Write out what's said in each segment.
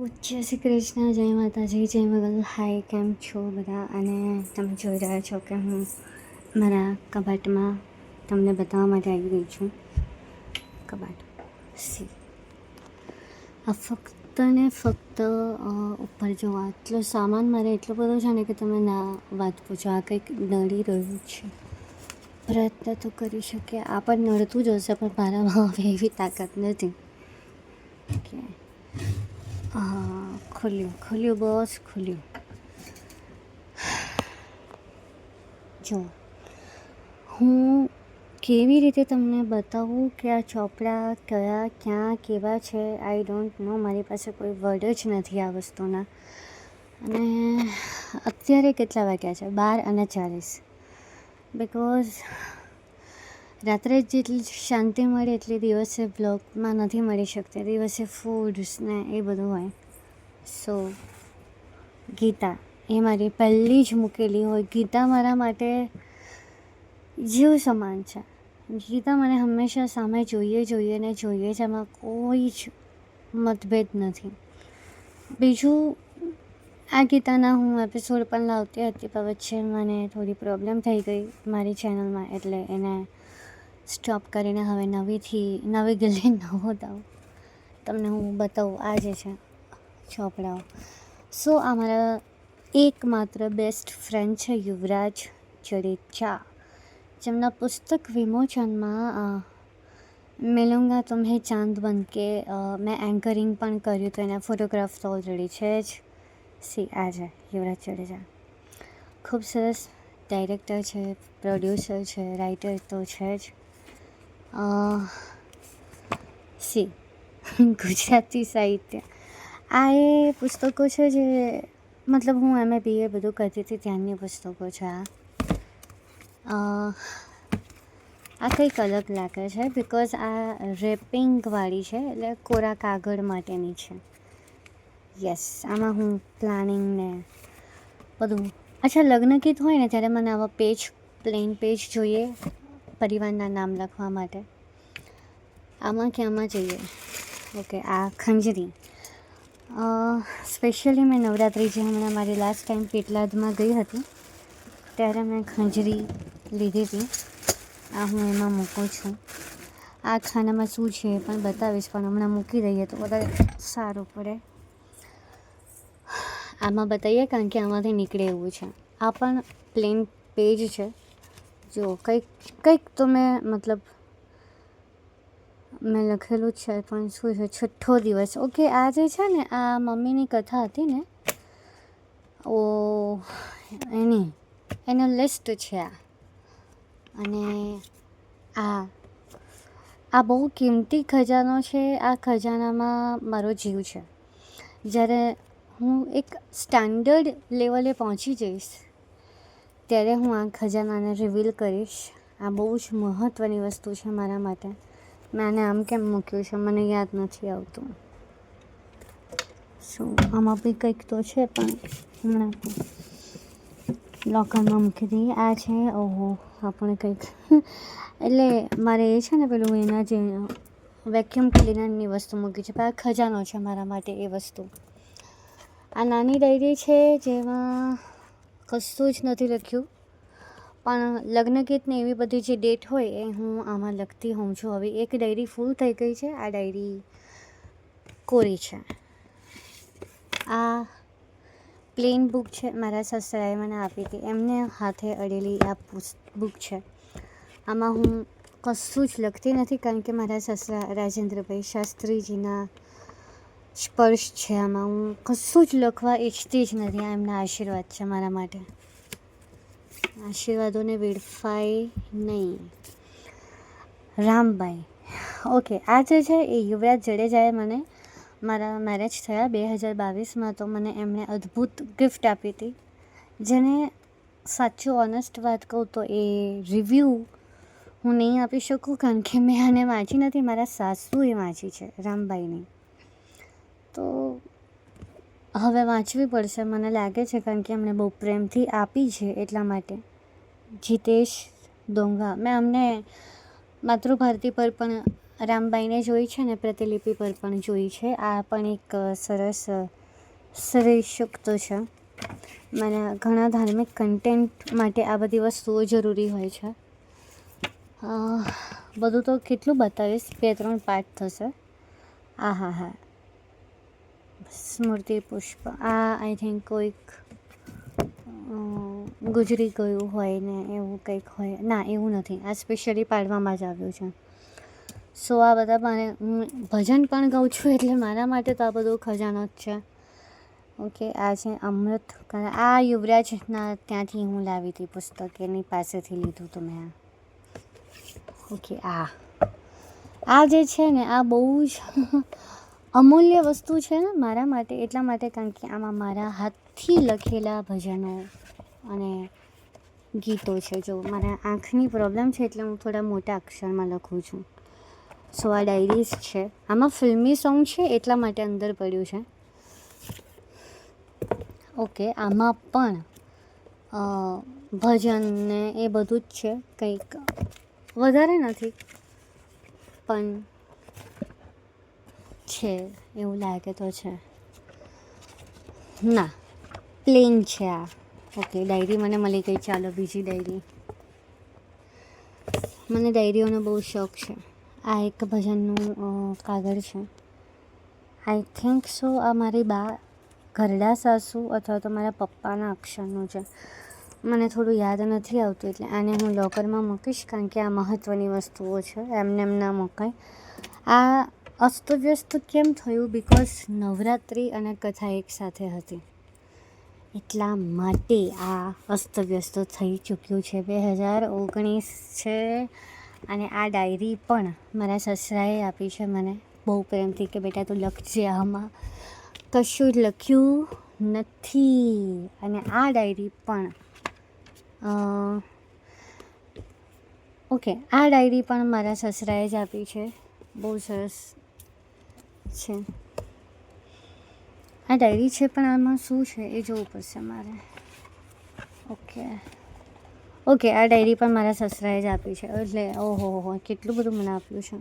જય શ્રી કૃષ્ણ, જય માતાજી, જય મગલ. હાય, કેમ છો બધા? અને તમે જોઈ રહ્યા છો કે હું મારા કબાટમાં તમને બતાવવા માટે આવી ગઈ છું. કબાટ સી આ ફક્ત ને ફક્ત ઉપર જો આટલો સામાન મારે એટલો બધો છે ને કે તમે ના વાત પૂછો. આ કંઈક નડી રહ્યું છે. પ્રયત્ન તો કરી શકીએ, આ પણ નડતું જ હશે, પણ મારામાં હવે એવી તાકાત નથી કે ખુલ્યું બસ ખુલ્યું. જો હું કેવી રીતે તમને બતાવું કે આ ચોપડા કયા ક્યાં કેવા છે, આઈ ડોન્ટ નો. મારી પાસે કોઈ વર્ડ જ નથી આ વસ્તુના. અને અત્યારે કેટલા વાગ્યા છે? 12:40. બિકોઝ રાત્રે જેટલી શાંતિ મળે એટલી દિવસે બ્લોગમાં નથી મળી શકતી. દિવસે ફૂડ્સ ને એ બધું હોય. સો ગીતા એ મારી પહેલી જ મૂકેલી હોય. ગીતા મારા માટે જીવ સમાન છે. ગીતા મને હંમેશા સામે જોઈએ જ. એમાં કોઈ જ મતભેદ નથી. બીજું, આ ગીતાના હું એપિસોડ પણ લાવતી હતી, પણ વચ્ચે મને થોડી પ્રોબ્લેમ થઈ ગઈ મારી ચેનલમાં, એટલે એને સ્ટોપ કરીને હવે નવી ગલ્લી નવો દાવ તમને હું બતાવું. આ જે છે ચોપડાઓ. સો આ મારા એકમાત્ર બેસ્ટ ફ્રેન્ડ છે યુવરાજ જડેજા, જેમના પુસ્તક વિમોચનમાં મિલુંગા તુમ્હે ચાંદ બન કે મેં એન્કરિંગ પણ કર્યું હતું. એના ફોટોગ્રાફ તો ઓલરેડી છે જ. સી આ છે યુવરાજ જડેજા. ખૂબ સરસ ડાયરેક્ટર છે, પ્રોડ્યુસર છે, રાઇટર તો છે જ. સી ગુજરાતી સાહિત્ય. આ એ પુસ્તકો છે જે મતલબ હું MA BA બધું કરતી હતી ત્યાંની પુસ્તકો છે. આ કંઈક અલગ લાગે છે બિકોઝ આ રેપિંગવાળી છે, એટલે કોરા કાગળ માટેની છે. યસ, આમાં હું પ્લાનિંગ ને બધું. અચ્છા, લગ્ન ગીત હોય ને ત્યારે મને આવા પ્લેન પેજ જોઈએ પરિવારના નામ લખવા માટે. આમાં ક્યાંમાં જઈએ? ઓકે, આ ખંજરી. સ્પેશિયલી મેં નવરાત્રિ જે હમણાં મારી લાસ્ટ ટાઈમ પેટલાદમાં ગઈ હતી ત્યારે મેં ખંજરી લીધી હતી. આ હું એમાં મૂકું છું. આ ખાનામાં શું છે એ પણ બતાવીશ, પણ હમણાં મૂકી દઈએ તો વધારે સારું પડે. આમાં બતાવીએ કારણ કે આમાંથી નીકળે એવું છે. આ પણ પ્લેન પેજ છે. જો કંઈક તો મતલબ મેં લખેલું જ છે, પણ શું છે? છઠ્ઠો દિવસ. ઓકે, આ જે છે ને આ મમ્મીની કથા હતી ને, એનો લિસ્ટ છે આ. અને આ બહુ કિંમતી ખજાનો છે. આ ખજાનામાં મારો જીવ છે. જ્યારે હું એક સ્ટાન્ડર્ડ લેવલે પહોંચી જઈશ ત્યારે હું આ ખજાનાને રિવીલ કરીશ. આ બહુ જ મહત્ત્વની વસ્તુ છે મારા માટે. મેં આને આમ કેમ મૂક્યું છે મને યાદ નથી આવતું. શું આમાં બી કંઈક તો છે, પણ હમણાં લોકરમાં મૂકી દઈએ. આ છે આપણે કંઈક એટલે મારે એ છે ને પેલું એના જે વેક્યુમ ક્લીનરની વસ્તુ મૂકી છે, પણ આ ખજાનો છે મારા માટે એ વસ્તુ. આ નાની ડાયરી છે જેમાં કશું જ નથી લખ્યું, પણ લગ્ન ગીતને એવી બધી જે ડેટ હોય એ હું આમાં લખતી હોઉં છું. હવે એક ડાયરી ફૂલ થઈ ગઈ છે, આ ડાયરી કોરી છે. આ પ્લેન બુક છે, મારા સસરાએ મને આપી હતી, એમને હાથે અડેલી આ બુક છે. આમાં હું કશું જ લખતી નથી કારણ કે મારા સસરા રાજેન્દ્રભાઈ શાસ્ત્રીજીના સ્પર્શ છે આમાં. હું કશું જ લખવા ઈચ્છતી જ નથી. આ એમના આશીર્વાદ છે મારા માટે. આશીર્વાદોને વેડફાય નહીં. રામબાઈ. ઓકે, આ જે છે એ યુવરાજ જડેજાએ મને મારા મેરેજ થયા 2022માં, તો મને એમણે અદ્ભુત ગિફ્ટ આપી હતી, જેને સાચું ઓનેસ્ટ વાત કહું તો એ રિવ્યૂ હું નહીં આપી શકું કારણ કે મેં આને વાંચી નથી. મારા સાસુએ વાંચી છે, રામબાઈની. તો હવે વાંચવી પડશે મને લાગે છે, કારણ કે એમણે બહુ પ્રેમથી આપી છે એટલા માટે. જીતેશ ડોંગા. મેં અમને માતૃભારતી પર પણ રામબાઈને જોઈ છે ને પ્રતિલિપિ પર પણ જોઈ છે. આ પણ એક સરસ શ્રેયોક્ત છે. મને ઘણા ધાર્મિક કન્ટેન્ટ માટે આ બધી વસ્તુઓ જરૂરી હોય છે. બધું તો કેટલું બતાવીશ, 2-3 પાઠ થશે. હા, સ્મૃતિ પુષ્પ આ આઈ થિંક કોઈક ગુજરી ગયું હોય ને એવું કંઈક હોય. ના, એવું નથી. આ સ્પેશિયલી પાડવામાં જ આવ્યું છે. સો આ બધા હું ભજન પણ ગાઉં છું, એટલે મારા માટે તો આ બધો ખજાનો જ છે. ઓકે, આ છે અમૃત. આ યુવરાજના ત્યાંથી હું લાવી હતી પુસ્તક, એની પાસેથી લીધું હતું મેં. ઓકે, આ જે છે ને આ બહુ જ અમૂલ્ય વસ્તુ છે ને મારા માટે, એટલા માટે કારણ કે આમાં મારા હાથથી લખેલા ભજનો અને ગીતો છે. જો મારા આંખની પ્રોબ્લેમ છે એટલે હું થોડા મોટા અક્ષરમાં લખું છું. સો આ ડાયરીઝ છે. આમાં ફિલ્મી સોંગ છે એટલા માટે અંદર પડ્યું છે. ઓકે, આમાં પણ ભજન ને એ બધું જ છે. કંઈક વધારે નથી પણ છે એવું લાગે તો છે. ના, પ્લેન છે આ. ઓકે, ડાયરી મને મળી ગઈ. ચાલો બીજી ડાયરી. મને ડાયરીઓનો બહુ શોખ છે. આ એક ભજનનું કાગળ છે. આઈ થિંક સો આ મારી બા ઘરડા સાસુ અથવા તો મારા પપ્પાના અક્ષરનું છે. મને થોડું યાદ નથી આવતું, એટલે આને હું લોકરમાં મૂકીશ કારણ કે આ મહત્ત્વની વસ્તુઓ છે. એમને એમ ના મુકાય. આ અસ્તવ્યસ્ત કેમ થયું? બિકોઝ નવરાત્રિ અને કથા એકસાથે હતી એટલા માટે આ અસ્તવ્યસ્ત થઈ ચૂક્યું છે. 2019 છે અને આ ડાયરી પણ મારા સસરાએ આપી છે મને બહુ પ્રેમથી કે બેટા તું લખજે, આમાં કશું જ લખ્યું નથી. અને આ ડાયરી પણ ઓકે, આ ડાયરી પણ મારા સસરાએ જ આપી છે. બહુ સરસ છે આ ડાયરી છે, પણ આમાં શું છે એ જોવું પડશે મારે. ઓકે, આ ડાયરી પણ મારા સસરાએ જ આપી છે. એટલે ઓહો કેટલું બધું મને આપ્યું છે.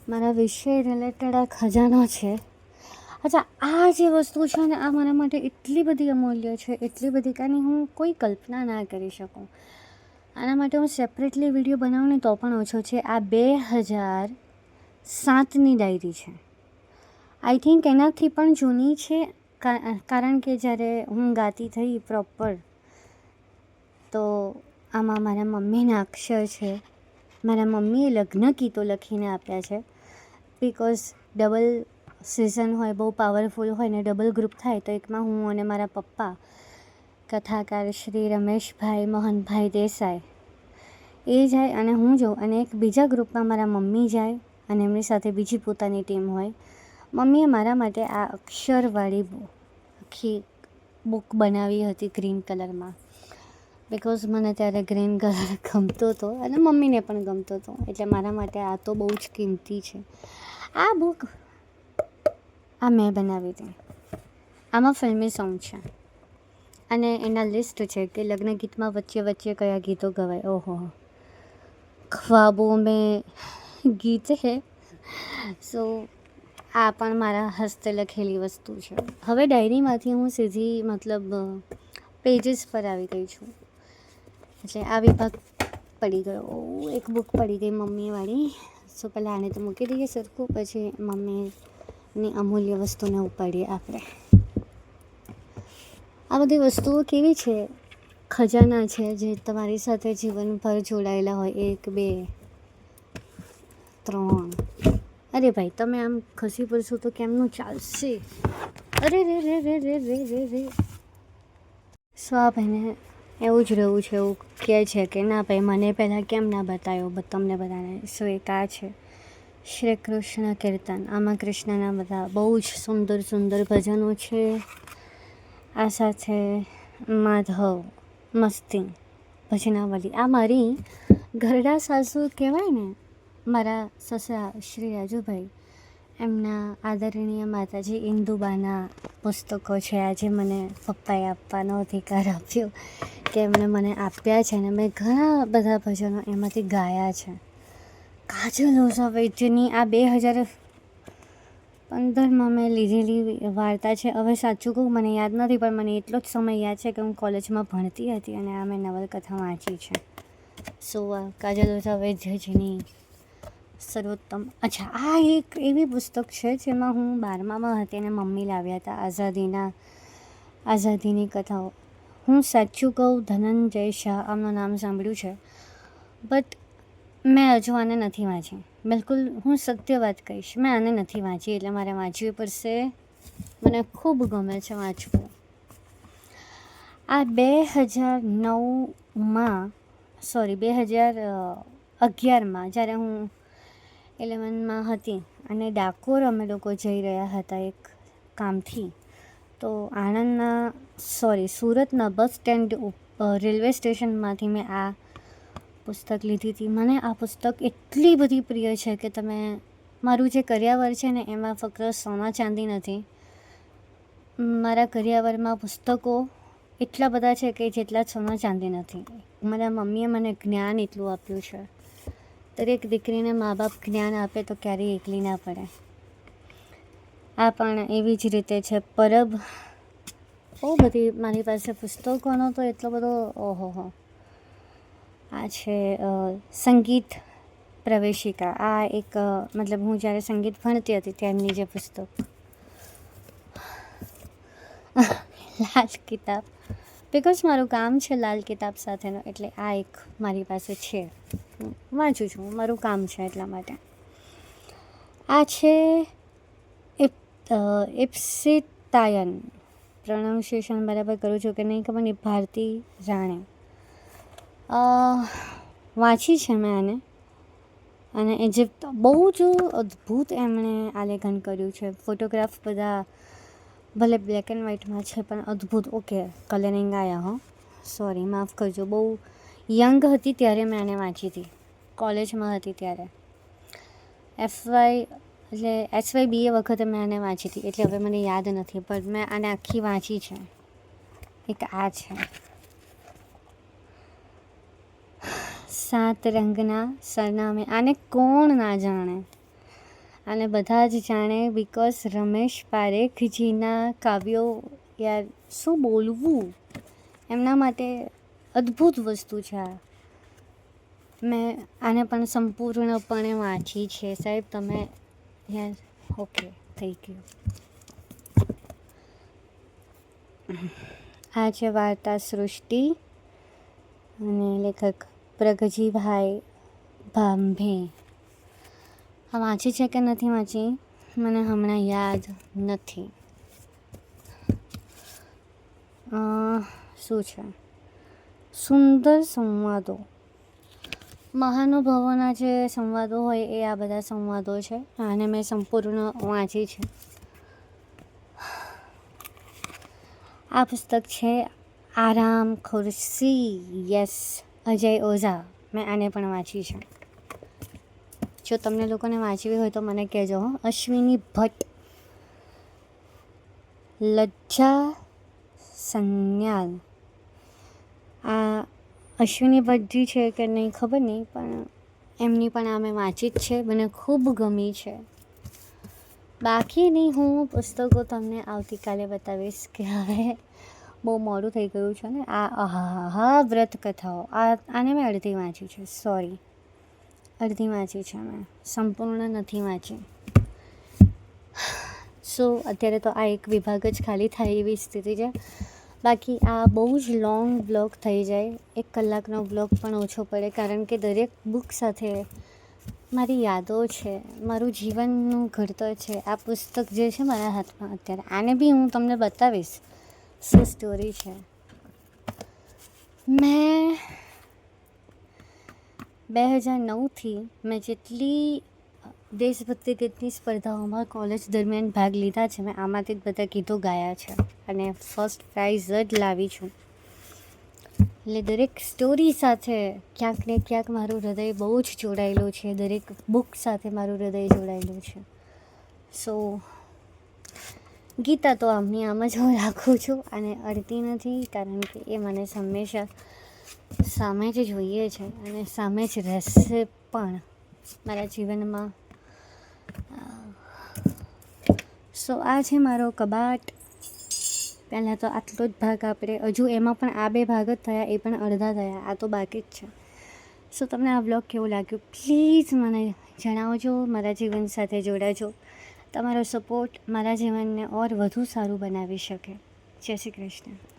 મારા વિષય રિલેટેડ આ ખજાનો છે. અચ્છા, આ જે વસ્તુ છે ને આ મારા માટે એટલી બધી અમૂલ્ય છે, એટલી બધી કે હું કોઈ કલ્પના ના કરી શકું. આના માટે હું સેપરેટલી વિડીયો બનાવું ને તો પણ ઓછો છે. આ 2007ની ડાયરી છે. આઈ થિંક એનાથી પણ જૂની છે, કારણ કે જ્યારે હું ગાતી થઈ પ્રોપર તો આમાં મારા મમ્મીના અક્ષર છે. મારા મમ્મીએ લગ્ન ગીતો લખીને આપ્યા છે. બિકોઝ ડબલ સિઝન હોય, બહુ પાવરફુલ હોય ને ડબલ ગ્રુપ થાય તો એકમાં હું અને મારા પપ્પા, કથાકાર શ્રી રમેશભાઈ મોહનભાઈ દેસાઈ એ જાય અને હું જાઉં, અને એક બીજા ગ્રુપમાં મારા મમ્મી જાય અને એમની સાથે બીજી પોતાની ટીમ હોય. મમ્મીએ મારા માટે આ અક્ષરવાળી આખી બુક બનાવી હતી ગ્રીન કલરમાં. બિકોઝ મને ત્યારે ગ્રીન કલર ગમતો હતો અને મમ્મીને પણ ગમતો હતો, એટલે મારા માટે આ તો બહુ જ કિંમતી છે. આ બુક આ મેં બનાવી હતી. આમાં ફિલ્મી સોંગ છે અને એના લિસ્ટ છે કે લગ્ન ગીતમાં વચ્ચે વચ્ચે કયા ગીતો ગવાય. ઓહો, ખ્વાબો મેં ગીત છે. સો આ પણ મારા હસ્તે લખેલી વસ્તુ છે. હવે ડાયરીમાંથી હું સીધી મતલબ પેજીસ પર આવી ગઈ છું. એટલે આ વિભાગ પડી ગયો. એક બુક પડી ગઈ મમ્મીવાળી. સો પહેલાં આને તો મૂકી દઈએ સરખું, પછી મમ્મીની અમૂલ્ય વસ્તુને ઉપાડીએ આપણે. આ બધી વસ્તુઓ કેવી છે? ખજાના છે જે તમારી સાથે જીવનભર જોડાયેલા હોય. 1, 2, 3. અરે ભાઈ, તમે આમ ખસી પડશો તો કેમનું ચાલશે? અરે રે. સો આ ભાઈને એવું જ રહેવું છે. એવું કહે છે કે ના ભાઈ મને પહેલાં કેમ ના બતાવ્યો તમને બધાને. સો એક આ છે શ્રી કૃષ્ણ કીર્તન. આમાં કૃષ્ણના બધા બહુ જ સુંદર સુંદર ભજનો છે. આ સાથે માધવ મસ્તી ભજનાવલી. આ મારી ઘરડા સાસુ કહેવાય ને, મારા સસરા શ્રી રાજુભાઈ, એમના આદરણીય માતાજી ઇન્દુબાના પુસ્તકો છે. આજે મને પપ્પાએ આપવાનો અધિકાર આપ્યો કે એમણે મને આપ્યા છે અને મેં ઘણા બધા ભજનો એમાંથી ગાયા છે. કાજલ ઓઝા વૈદ્યની આ 2015માં મેં લીધેલી વાર્તા છે. હવે સાચું કહું મને યાદ નથી, પણ મને એટલો જ સમય યાદ છે કે હું કોલેજમાં ભણતી હતી અને આ મેં નવલકથા વાંચી છે. સો આ કાજલ ઓઝા વૈદ્યજીની સર્વોત્તમ. અચ્છા, આ એક એવી પુસ્તક છે જેમાં હું 12મામાં હતી અને મમ્મી લાવ્યા હતા. આઝાદીની કથાઓ. હું સાચું કહું, ધનંજય શાહ આમનું નામ સાંભળ્યું છે, બટ મેં હજુ આને નથી વાંચી. બિલકુલ હું સત્ય વાત કહીશ, મેં આને નથી વાંચી, એટલે મારે વાંચવી પડશે. મને ખૂબ ગમે છે વાંચવું. આ 2011માં જ્યારે હું 11માં હતી અને ડાકોર અમે લોકો જઈ રહ્યા હતા એક કામથી, તો સુરતના બસ સ્ટેન્ડ રેલવે સ્ટેશનમાંથી મેં આ પુસ્તક લીધી હતી. મને આ પુસ્તક એટલી બધી પ્રિય છે કે તમે મારું જે કરિયાવર છે ને એમાં ફક્ત સોના ચાંદી નથી, મારા કરિયાવરમાં પુસ્તકો એટલા બધા છે કે જેટલા સોના ચાંદી નથી. મારા મમ્મીએ મને જ્ઞાન એટલું આપ્યું છે. દરેક દીકરીને મા બાપ જ્ઞાન આપે તો ક્યારેય એકલી ના પડે. આ પણ એવી જ રીતે છે. પરબ, બહુ બધી મારી પાસે પુસ્તકોનો તો એટલો બધો ઓહો. આ છે સંગીત પ્રવેશિકા. આ એક મતલબ હું જ્યારે સંગીત ભણતી હતી ત્યારની જે પુસ્તક. લાલ કિતાબ, બિકોઝ મારું કામ છે લાલ કિતાબ સાથેનું, એટલે આ એક મારી પાસે છે, વાંચું છું, મારું કામ છે એટલા માટે. આ છે ઇપ્સિતાયન, પ્રોનાઉન્સિએશન બરાબર કરું છું કે નહીં ખબર નહીં, ભારતી રાણે. વાંચી છે મેં આને, અને ઇજિપ્ત બહુ જ અદ્ભુત એમણે આલેખન કર્યું છે. ફોટોગ્રાફ બધા ભલે બ્લેક એન્ડ વ્હાઇટમાં છે પણ અદ્ભુત. ઓકે, કલરિંગ આવ્યા હો, સોરી માફ કરજો. બહુ યંગ હતી ત્યારે મેં આને વાંચી હતી, કોલેજમાં હતી ત્યારે. SY BA વખતે મેં આને વાંચી હતી, એટલે હવે મને યાદ નથી, પણ મેં આને આખી વાંચી છે. એક આ છે 7 રંગના સરનામે. આને કોણ ના જાણે, આને બધા જ જાણે, બિકોઝ રમેશ પારેખજીના કાવ્યો, યાર શું બોલવું, એમના માટે અદ્ભુત વસ્તુ છે આ. મેં આને પણ સંપૂર્ણપણે વાંચી છે સાહેબ. તમે યાર ઓકે થઈ ગયું. આ છે વાર્તા સૃષ્ટિ અને લેખક પ્રગજીભાઈ ભાંભે. આ વાંચી છે કે નથી વાંચી મને હમણાં યાદ નથી. શું છે? સુંદર સંવાદો. મહાનુભાવોના જે સંવાદો હોય એ આ બધા સંવાદો છે, આને મેં સંપૂર્ણ વાંચી છે. આ પુસ્તક છે આરામ ખુરશી, યસ, અજય ઓઝા. મેં આને પણ વાંચી છે. જો તમને લોકોને વાંચવી હોય તો મને કહેજો. અશ્વિની ભટ્ટ, લજ્જા સંન્યાલ. આ અશ્વિની ભટ્ટજી છે કે નહીં ખબર નહીં, પણ એમની પણ આ મેં વાંચી જ છે, મને ખૂબ ગમી છે. બાકીની હું પુસ્તકો તમને આવતીકાલે બતાવીશ, કે હવે બહુ મોડું થઈ ગયું છે ને. આ વ્રત કથાઓ, આને મેં અડધી વાંચી છે, સોરી અડધી વાંચી છે મેં, સંપૂર્ણ નથી વાંચી. સો અત્યારે તો આ એક વિભાગ જ ખાલી થાય એવી સ્થિતિ છે. બાકી આ બહુ જ લોંગ બ્લોગ થઈ જાય, 1 કલાકનો બ્લોગ પણ ઓછો પડે, કારણ કે દરેક બુક સાથે મારી યાદો છે, મારું જીવનનું ઘડતર છે. આ પુસ્તક જે છે મારા હાથમાં અત્યારે, આને બી હું તમને બતાવીશ શું સ્ટોરી છે. મેં 2009થી મેં જેટલી દેશભક્તિ ગીતની સ્પર્ધાઓમાં કોલેજ દરમિયાન ભાગ લીધા છે, મેં આમાંથી જ બધા ગીતો ગાયા છે અને ફર્સ્ટ પ્રાઇઝ જ લાવી છું. એટલે દરેક સ્ટોરી સાથે ક્યાંક ને ક્યાંક મારું હૃદય બહુ જ જોડાયેલું છે, દરેક બુક સાથે મારું હૃદય જોડાયેલું છે. સો ગીતા તો આમની આમ જ હું રાખું છું અને અડતી નથી, કારણ કે એ મને હંમેશા સામે જ જોઈએ છે અને સામે જ રહેશે પણ. મારા જીવનમાં. સો આ છે મારો કબાટ. પહેલાં તો આટલો જ ભાગ આપણે હજુ એમાં પણ આ 2 ભાગ જ થયા, એ પણ અડધા થયા, આ તો બાકી જ છે. સો તમને આ વ્લોગ કેવું લાગ્યું પ્લીઝ મને જણાવજો. મારા જીવન સાથે જોડાજો. તમારો સપોર્ટ મારા જીવનને ઓર વધુ સારું બનાવી શકે. જય શ્રી કૃષ્ણ.